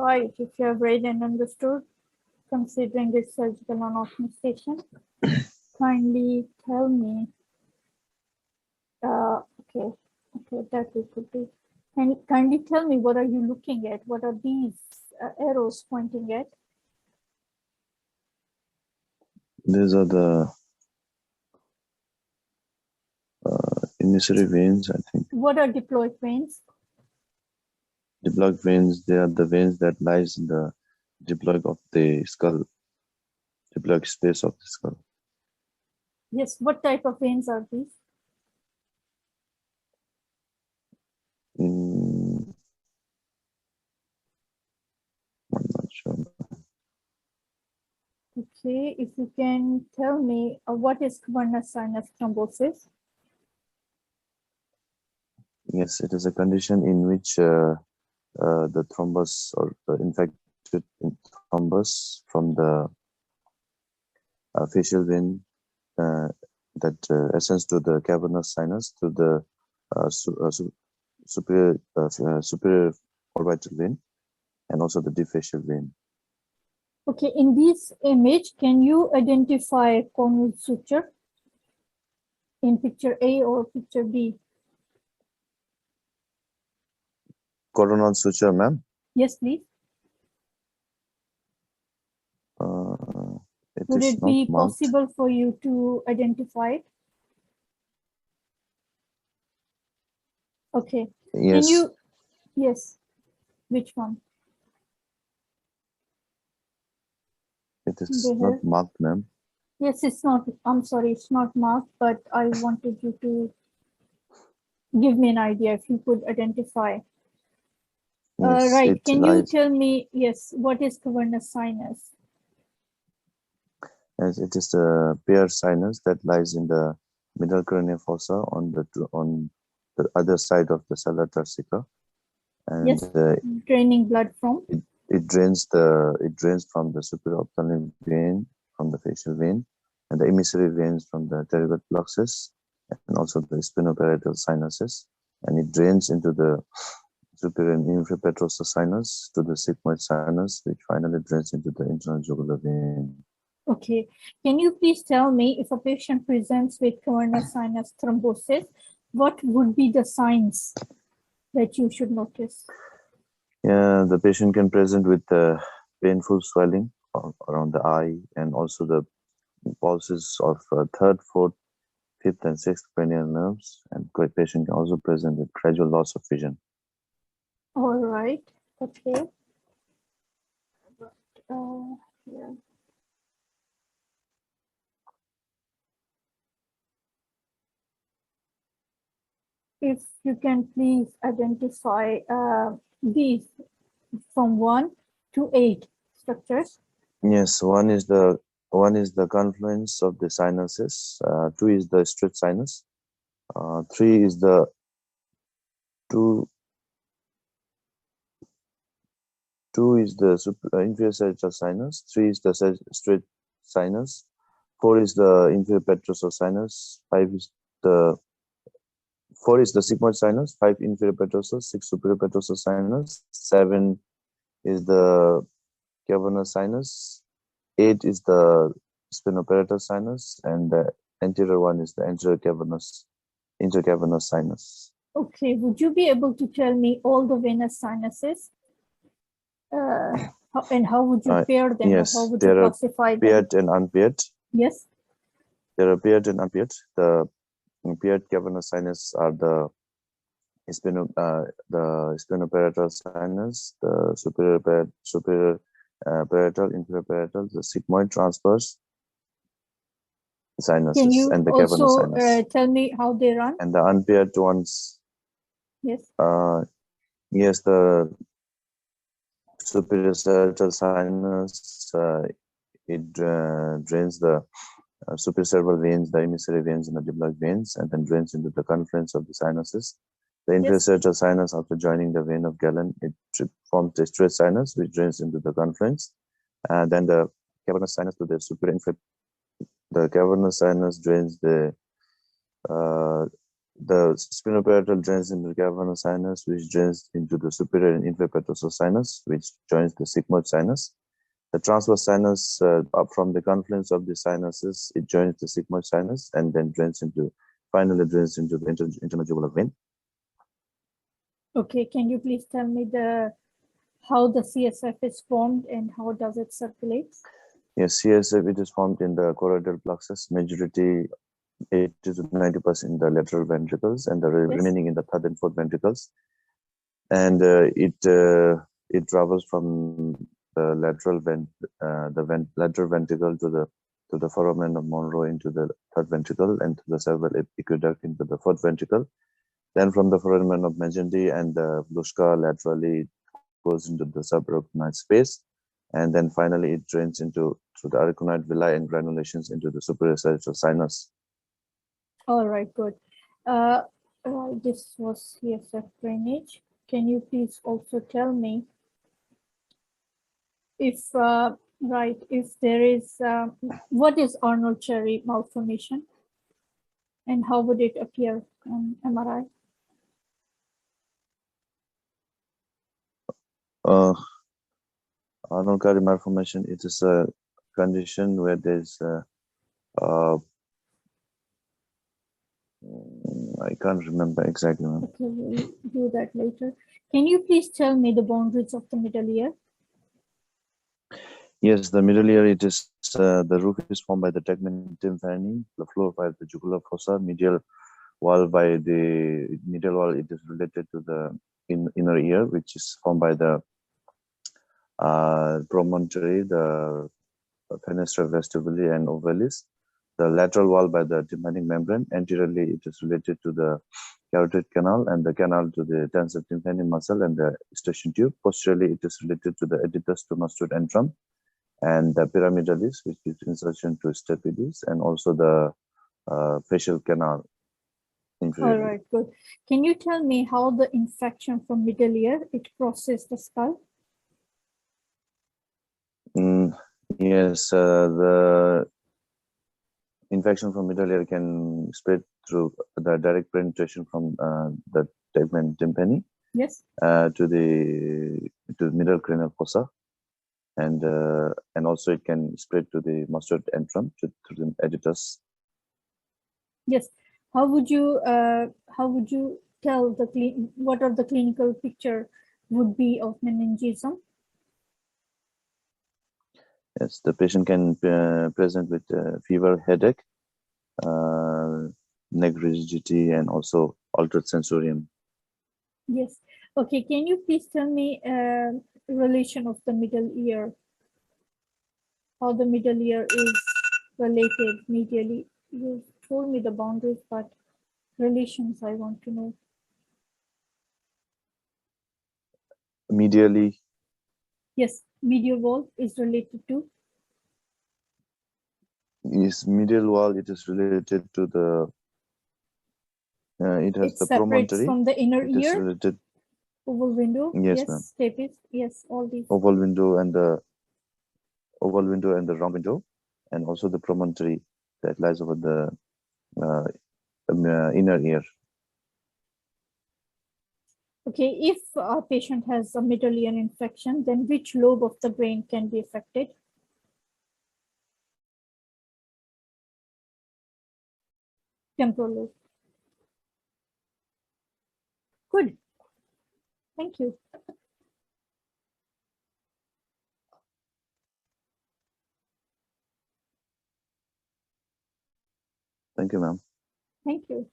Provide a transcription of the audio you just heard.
right. If you have read and understood, considering this surgical anesthesia, kindly tell me. Okay, that it could be. And kindly tell me, what are you looking at? What are these arrows pointing at? These are the emissary veins, I think. What are diploic veins? Diploic veins, they are the veins that lies in the diploic of the skull, diploic space of the skull. Yes, what type of veins are these? I'm not sure. Okay, if you can tell me what is venous sinus thrombosis? Yes, it is a condition in which the thrombus or the infected thrombus from the facial vein that ascends to the cavernous sinus to the superior orbital vein and also the deep facial vein. Okay, in this image, can you identify coronal suture in picture A or picture B? Coronal suture, ma'am? Yes, please. Would it be possible for you to identify it? Okay. Yes. Can you? Yes. Which one? It is not marked, ma'am. Yes, it's not. I'm sorry, it's not marked, but I wanted you to give me an idea if you could identify. Yes, right. Can you tell me, yes, what is venous sinus? As it is the paired sinus that lies in the middle cranial fossa on the other side of the sella turcica, and yes, draining blood from. It drains from the superior ophthalmic vein, from the facial vein, and the emissary veins from the pterygoid plexus, and also the spinoparietal sinuses, and it drains into the superior and inferior petrosa sinus to the sigmoid sinus, which finally drains into the internal jugular vein. Okay, can you please tell me, if a patient presents with venous sinus thrombosis, what would be the signs that you should notice? Yeah, the patient can present with painful swelling around the eye, and also the pulses of third, fourth, fifth, and sixth cranial nerves, and the patient can also present with gradual loss of vision. All right. Okay. Yeah. If you can please identify these from 1 to 8 structures. Yes, one is the confluence of the sinuses. 2 is the straight sinus. 3 is the two is the inferior sagittal sinus. 3 is the straight sinus. 4 is the inferior petrosal sinus. 4 is the sigmoid sinus. 5 inferior petrosal. 6 superior petrosal sinus. 7 is the cavernous sinus. 8 is the spinoparietal sinus, and the anterior one is the intercavernous sinus. Okay, would you be able to tell me all the venous sinuses? And how would you pair them? Yes, how would you classify them? Paired and unpaired. Yes. There are paired and unpaired. The paired cavernous sinus are the spinoparietal sinus, the superior parietal, inferior parietal, the sigmoid transverse sinuses. Can you and the also cavernous sinus. Tell me how they run? And the unpaired ones. Yes. Yes, the superior sagittal sinus, it drains the supracerebral veins, the emissary veins, and the diploic veins, and then drains into the confluence of the sinuses. The inferior sagittal sinus, after joining the vein of Galen, it forms the straight sinus, which drains into the confluence. And then the cavernous sinus to the superior inferior. The cavernous sinus drains the the spinoparietal drains into the cavernous sinus, which drains into the superior and inferior petrosal sinus, which joins the sigmoid sinus. The transverse sinus, up from the confluence of the sinuses, it joins the sigmoid sinus and then finally drains into the interjugular vein. Okay, can you please tell me how the CSF is formed and how does it circulate? Yes, CSF, it is formed in the choroidal plexus, majority 80 to 90% in the lateral ventricles and the remaining in the third and fourth ventricles. And it travels from the lateral lateral ventricle to the foramen of Monro into the third ventricle and to the cerebral aqueduct into the fourth ventricle. Then from the foramen of Magendie and the Blushka laterally goes into the subarachnoid space, and then finally it drains through the arachnoid villi and granulations into the superior sagittal sinus. All right, good. This was CSF drainage. Can you please also tell me if there is what is Arnold-Cherry malformation and how would it appear on MRI? Arnold-Cherry malformation, it is a condition where there's I can't remember exactly. Okay, we'll do that later. Can you please tell me the boundaries of the middle ear? Yes, the middle ear, it is the roof is formed by the tegmen tympani, the floor by the jugular fossa, medial wall by the medial wall. It is related to the inner ear, which is formed by the promontory, the fenestra vestibuli and ovalis. The lateral wall by the tympanic membrane. Anteriorly, it is related to the carotid canal and the canal to the tensor tympani muscle and the eustachian tube. Posteriorly, it is related to the editous to mastoid antrum and the pyramidalis, which gives insertion to stapedis, and also the facial canal. All right, good. Can you tell me how the infection from middle ear, it crosses the skull? Yes, the infection from middle ear can spread through the direct penetration from the tegmen tympani. Yes. To the middle cranial fossa, and also it can spread to the mastoid antrum through the editous. Yes. How would you tell what are the clinical picture would be of meningism? Yes, the patient can present with fever, headache, neck rigidity, and also altered sensorium. Yes. Okay. Can you please tell me relation of the middle ear? How the middle ear is related medially? You told me the boundaries, but relations I want to know. Medially. Yes, medial wall is related to. Yes, medial wall. It is related to the. It has the promontory from the inner it ear. Is related. Oval window. Yes, stapes. Yes, all these. Oval window and the round window, and also the promontory that lies over the inner ear. Okay, if a patient has a middle ear infection, then which lobe of the brain can be affected? Temporal lobe. Good. Thank you. Thank you, ma'am. Thank you.